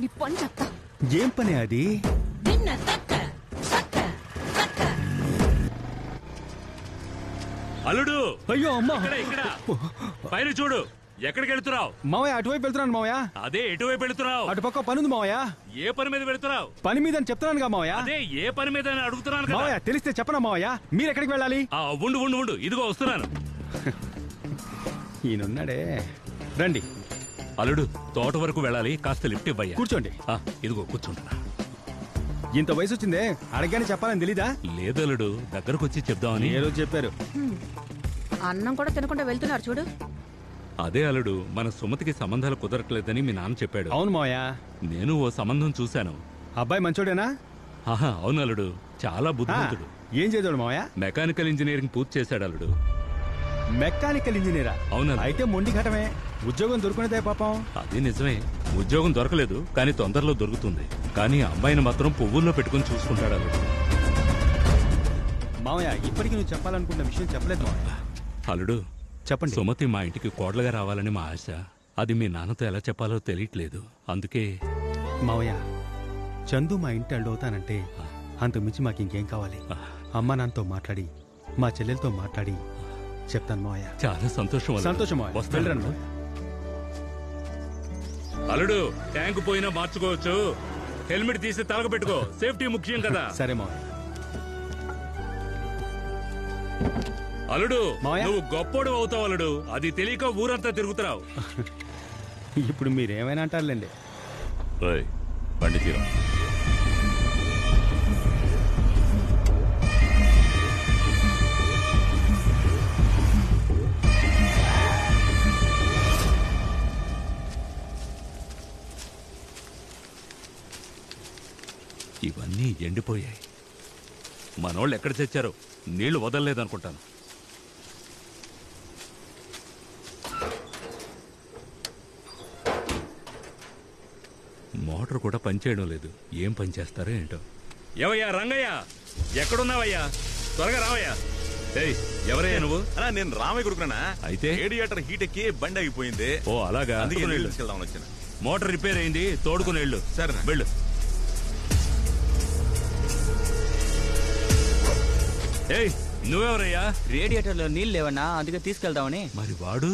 నీ పని చెప్తా. ఏం పని అది? అల్లుడు అయ్యో అమ్మా, ఇక్కడ పైన చూడు. ఎక్కడికి వెళ్తున్నావు? మావయ్య అటువైపు వెళ్తున్నాను మావయ్య. అదే ఎటువైపు వెళ్తున్నావు? అటుపక్క పని ఉంది మావయ్య. ఏ పని మీద వెళ్తున్నావు? పని మీద అని చెప్తున్నానుగా మావయ్య. అదే ఏ పని మీద అని అడుగుతున్నాను కదా. మావయ్య తెలిస్తే చెప్పనా మావయ్య? మీరు ఎక్కడికి వెళ్ళాలి? ఉండు ఉండు ఉండు, ఇదిగో వస్తున్నాను. ఈయనున్నాడే, రండి. అల్లుడు తోట వరకు వెళ్ళాలి, కాస్త లిఫ్ట్ ఇవ్వయ్యా. కూర్చోండి. ఇదిగో కూర్చుంటున్నా. ఇంత వయసు వచ్చిందే, అడగగానే చెప్పాలని తెలీదా? లేదు అల్లుడు, దగ్గరకు వచ్చి చెప్దామని. ఏ రోజు చెప్పారు? అన్నం కూడా తినకుండా వెళ్తున్నారు చూడు. అదే అల్లుడు, మన సుమతికి సంబంధాలు కుదరట్లేదని మీ నాన్న చెప్పాడు. అవును మావయ్య. నేను ఓ సంబంధం చూశాను. అబ్బాయి మంచోడేనా? అవును అల్లుడు, చాలా బుద్ధిమంతుడు. ఏం చేద్దాడు మావయ్య? మెకానికల్ ఇంజనీరింగ్ పూర్తి చేశాడు అల్లుడు. మెకానికల్ ఇంజనీరా? అవునా? అయితే మొండి ఘటమే. ఉద్యోగం దొరుకునేదే పాపం. అది నిజమే, ఉద్యోగం దొరకలేదు, కానీ తొందరలో దొరుకుతుంది. కానీ అమ్మాయిని మాత్రం పువ్వుల్లో పెట్టుకుని చూసుకుంటాడు అల్లుడు. మావయ్య ఇప్పటికీ నువ్వు చెప్పాలనుకున్న విషయం చెప్పలేదు మావయ్య. అల్లుడు చెప్పండి. సుమతి మా ఇంటికి కోడలుగా రావాలని మా ఆశ. అది మీ నాన్నతో ఎలా చెప్పాలో తెలియట్లేదు. అందుకే మావయ్య, చందు మా ఇంటి అల్లుడవుతానంటే అంతకుమించి మాకు ఇంకేం కావాలి? అమ్మ నాన్నతో మాట్లాడి, మా చెల్లెలతో మాట్లాడి చెప్తాను మావయ్య. చాలా సంతోషం. సంతోషం మావయ్య. అల్లుడు ట్యాంకు పోయినా మార్చుకోవచ్చు. హెల్మెట్ తీసి తలకు పెట్టుకో, సేఫ్టీ ముఖ్యం కదా. సరే మావయ్య. అల్లుడు నువ్వు గొప్పోడు అవుతావు అల్లుడు, అది తెలియక ఊరంతా తిరుగుతున్నావు. ఇప్పుడు మీరేమైనా అంటారులేండి. బండి తీరా. ఇవన్నీ ఎండిపోయాయి. మనోళ్ళు ఎక్కడ తెచ్చారో, నీళ్లు వదలలేదనుకుంటాను. మోటార్ కూడా పనిచేయడం లేదు. ఏం పని చేస్తారో ఏంటో. ఏవయ్యా రంగయ్య, ఎక్కడున్నావయ్యా? త్వరగా రావయ్యా. ఎవరయ్యా నువ్వు? నేను రామయ్య కొడుకున్నా. అయితే రేడియేటర్ హీట్ ఎక్కి బండి అయిపోయింది. ఓ అలాగా, తీసుకెళ్దామని వచ్చాను. మోటార్ రిపేర్ అయింది, తోడుకుని వెళ్ళు. సరే వెళ్ళు. నువ్వెవరయ్యా? రేడియేటర్ లో నీళ్ళు లేవన్నా, అందుకే తీసుకెళ్దామని. మరి వాడు?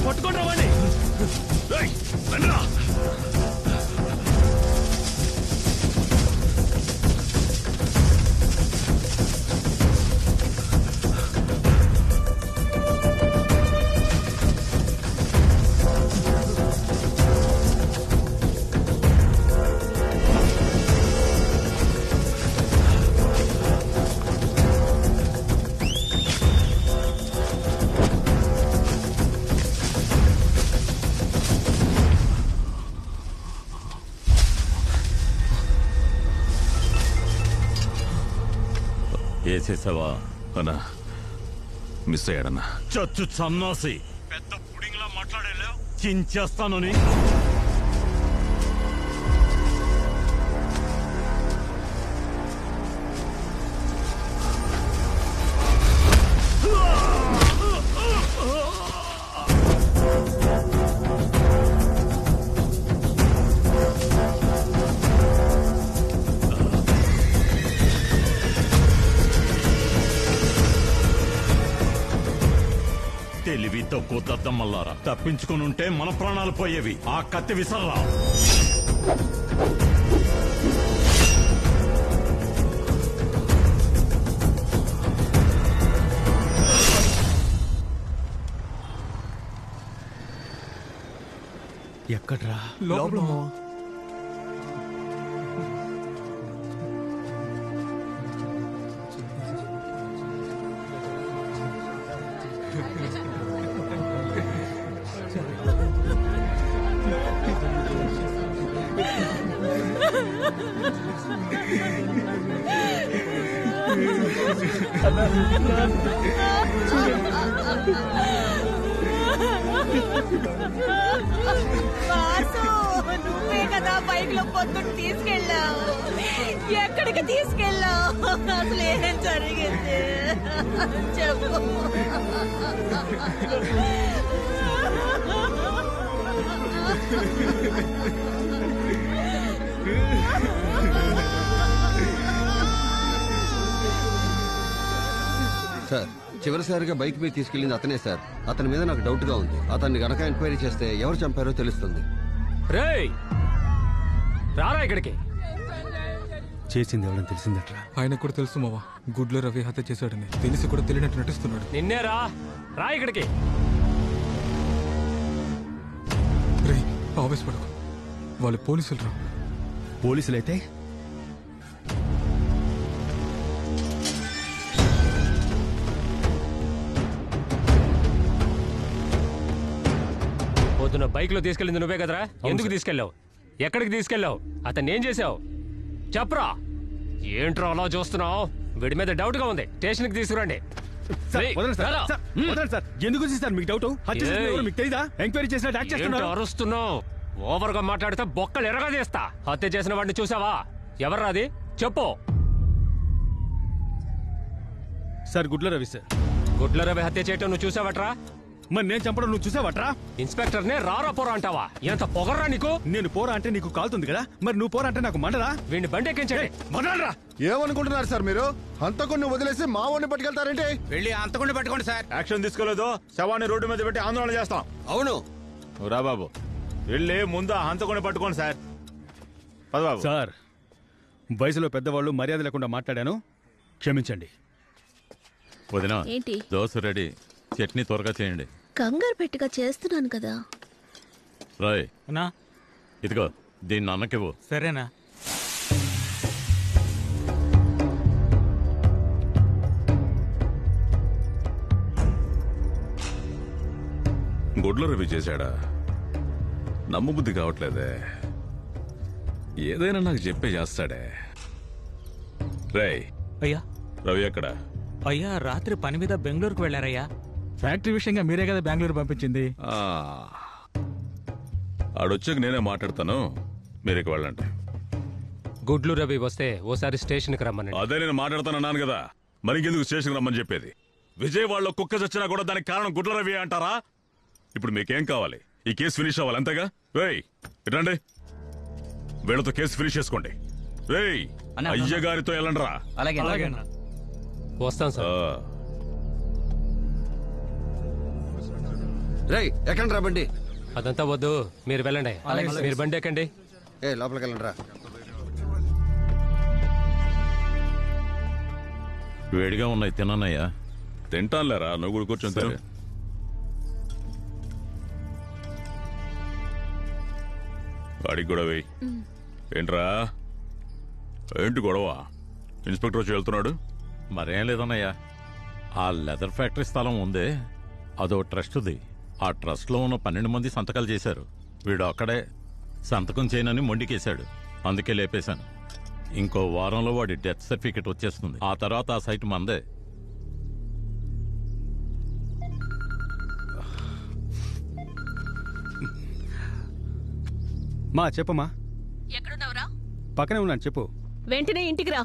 పట్టుకోండి వాడిని. చేసావా అన్నా? మిస్ అయ్యాడన్నా. చచ్చు సన్నాసి, పెద్ద పుడింగ్లా మాట్లాడేలా చించేస్తానని. తెలివి తక్కువ దద్దమ్మల్లారా, తప్పించుకుని ఉంటే మన ప్రాణాలు పోయేవి. ఆ కత్తి విసర్రా. ఎక్కడ్రా? వాసు, నువ్వే కదా బైక్ లో పొద్దున్న తీసుకెళ్ళావు. ఎక్కడికి తీసుకెళ్ళావు? అసలు ఏం జరిగింది చెప్పు. సార్, చివరిసారిగా బైక్ మీద తీసుకెళ్లింది అతనే సార్. అతని మీద నాకు డౌట్ గా ఉంది. అతన్ని గనక ఎంక్వైరీ చేస్తే ఎవరు చంపారో తెలుస్తుంది. రేయ్ రారా ఇక్కడికి. చేసింది ఎవరని తెలిసిందట్రా? ఆయన కూడా తెలుసు మావా, గుడ్లో రవి హత్య చేశాడని తెలిసి కూడా తెలియనట్టు నటిస్తున్నాడు. నిన్నే రా ఇక్కడికి. రే ఆవేశపడకు, వాళ్ళు పోలీసులు రా. పోలీసులైతే పొద్దున బైక్ లో తీసుకెళ్ళింది నువ్వే కదరా? ఎందుకు తీసుకెళ్ళావు? ఎక్కడికి తీసుకెళ్ళావు? అతన్ని ఏం చేసావు చెప్పరా. ఏంట్రా అలా చూస్తున్నావు? వీడి మీద డౌట్ గా ఉంది, స్టేషన్ కి తీసుకురండి. ఎందుకు సార్ మీకు డౌట్? మీకు తెలీదా? ఎంక్వైరీ చేసిన అరుస్తున్నావు? ఓవర్ గా మాట్లాడితే బొక్కలు ఎరగా తీస్తా. హత్య చేసిన వాడిని చూసావా? ఎవర్రాది చెప్పు. సార్ గుడ్ల రవి సార్. గుడ్ల రవి హత్య చేయటం నువ్వు చూసావట్రా? మరి నేను చంపడం నువ్వు చూసావట్రా? ఇన్స్పెక్టర్ నే రారా పోరా అంటావా? ఎంత పొగర్రా నీకు? నేను పోరా అంటే నీకు కాలుతుంది కదా, మరి నువ్వు పోరా అంటే నాకు మండరా? వీడిని బండి ఎక్కించండి. మండరా? ఏమనుకుంటున్నారు సార్ మీరు? హంతకుడిని వదిలేసి మావోడిని పట్టుకెళ్తారేంటి? వెళ్ళి హంతకుడిని పట్టుకోండి సార్. యాక్షన్ తీసుకోలేదు, శవాన్ని రోడ్డు మీద పెట్టి ఆందోళన చేస్తాం. అవును రా బాబు, వెళ్ళి ముందు ఆ హంతకుడిని పట్టుకోండి సార్. పద బాబు. సార్, వయసులో పెద్దవాళ్ళు మర్యాద లేకుండా మాట్లాడాను, క్షమించండి. వదినా, ఏంటి? దోశ రెడీ, చట్నీ త్వరగా చేయండి. కంగారు పెట్టిగా చేస్తున్నాను కదా. రాయ్ ఇదిగో దీన్ని అన్నకివ్వు. సరేనా? గుడ్ల రవి చేశాడా? నమ్మబుద్ధి కావట్లేదే. ఏదైనా నాకు చెప్పే చేస్తాడే. రేయ్ అయ్యా. రవి ఎక్కడ? అయ్యా రాత్రి పని మీద బెంగళూరుకు వెళ్ళారయ్యా. ఫ్యాక్టరీ విషయంగా మీరే కదా బెంగళూరు పంపించింది. ఆడొచ్చాక నేనే మాట్లాడతాను, మీరు ఇక వెళ్ళండి. గుడ్లు రవి వస్తే ఓసారి స్టేషన్ కి రమ్మని. అదే నేను మాట్లాడతానన్నాను కదా, మరి ఇంకెందుకు స్టేషన్ రమ్మని చెప్పేది? విజయవాడలో కుక్క చచ్చినా కూడా దానికి కారణం గుడ్ల రవి అంటారా? ఇప్పుడు మీకేం కావాలి? ఈ కేసు ఫినిష్ అవ్వాలి అంతేగా? రేయ్ ఇటండి, వీళ్ళతో కేసు ఫినిష్ చేసుకోండి. రేయ్ అయ్య గారితో వెళ్ళండి రా. అలాగే వస్తాం సార్. రే ఎక్కండి రా బండి. అదంతా వద్దు, మీరు వెళ్ళండి. మీరు బండి ఎక్కండి. లోపలికి వెళ్ళండి రా. వేడిగా ఉన్నాయి, తిన్నానయ్యా. తింటానులేరా, నువ్వు కూడా కూర్చొని తిను. అడిగి కూడా వెయ్యి. ఏంట్రా, ఏంటి గొడవ? ఇన్స్పెక్టర్ వచ్చి వెళ్తున్నాడు. మరేం లేదన్నయ్యా, ఆ లెదర్ ఫ్యాక్టరీ స్థలం ఉందే, అదో ట్రస్ట్ది. ఆ ట్రస్ట్లో ఉన్న 12 మంది సంతకాలు చేశారు. వీడు అక్కడే సంతకం చేయనని మొండికేశాడు. అందుకే లేపేశాను. ఇంకో వారంలో వాడి డెత్ సర్టిఫికెట్ వచ్చేస్తుంది. ఆ తర్వాత ఆ సైట్ మందే. మా చెప్పమ్మా. ఎక్కడున్నావురా? పక్కనే ఉన్నాను, చెప్పు. వెంటనే ఇంటికి రా.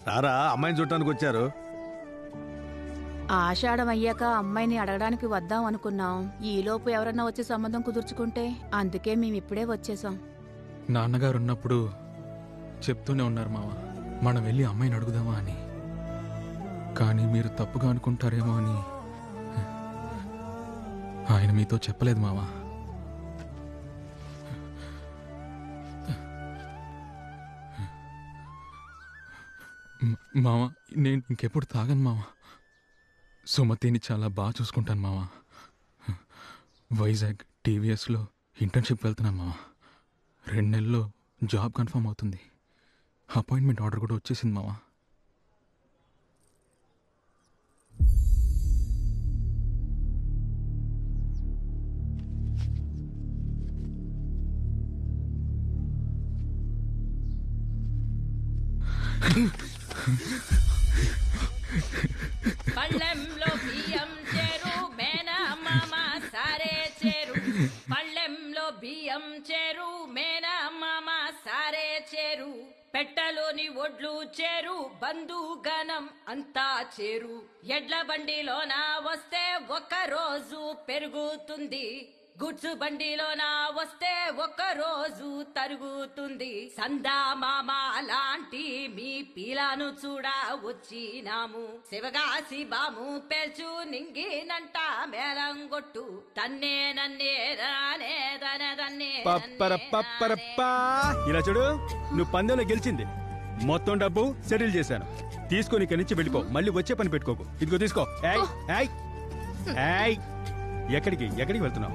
రారా, అమ్మాయిని చూడటానికి వచ్చారు. ఆషాఢం అయ్యాక అమ్మాయిని అడగడానికి వద్దాం అనుకున్నాం. ఈలోపు ఎవరన్నా వచ్చి సంబంధం కుదుర్చుకుంటే అందుకే మేము ఇప్పుడే వచ్చేసాం. నాన్నగారు ఉన్నప్పుడు చెప్తూనే ఉన్నారు మావ, మనం వెళ్ళి అమ్మాయిని అడుగుదామా అని. కానీ మీరు తప్పుగా అనుకుంటారేమో అని ఆయన మీతో చెప్పలేదు మావా. మావా, నేను ఇంకెప్పుడు తాగను మావా. సుమతిని చాలా బాగా చూసుకుంటాను మావా. వైజాగ్ టీవీఎస్లో ఇంటర్న్షిప్ వెళ్తున్నాను మావా. 2 నెలల్లో జాబ్ కన్ఫర్మ్ అవుతుంది. అపాయింట్మెంట్ ఆర్డర్ కూడా వచ్చేసింది మావా. పళ్ళెంలో బియ్యం చేరు మేనా మామ సారే చేరు. పళ్ళెంలో బియ్యం చేరు మేనా మామ సారే చేరు. పెట్టలోని ఒడ్లు చేరు బంధుగణం అంతా చేరు. ఎడ్ల బండిలోన వస్తే ఒక్క రోజు పెరుగుతుంది. గుడ్సు బండిలోన వస్తే ఒక్క రోజు తరుగుతుంది. సందా మామ లాంటి మీ పిల్లను చూడ వచ్చినాము. శివగాసి బాము పేల్చు నింగినంట మేలంగొట్టు. తన్నే నన్నే రానే దనే పప్పరప్పరప్పా. ఇలా చూడు, నువ్వు పందెంలో గెలిచింది. మొత్తం డబ్బు సెటిల్ చేశాను. తీసుకొని ఇక్కడి నుంచి వెళ్ళిపో. మళ్ళీ వచ్చే పని పెట్టుకోకు. ఇదిగో తీసుకో. ఏయ్ ఏయ్ ఏయ్, ఎక్కడికి వెళ్తున్నావు?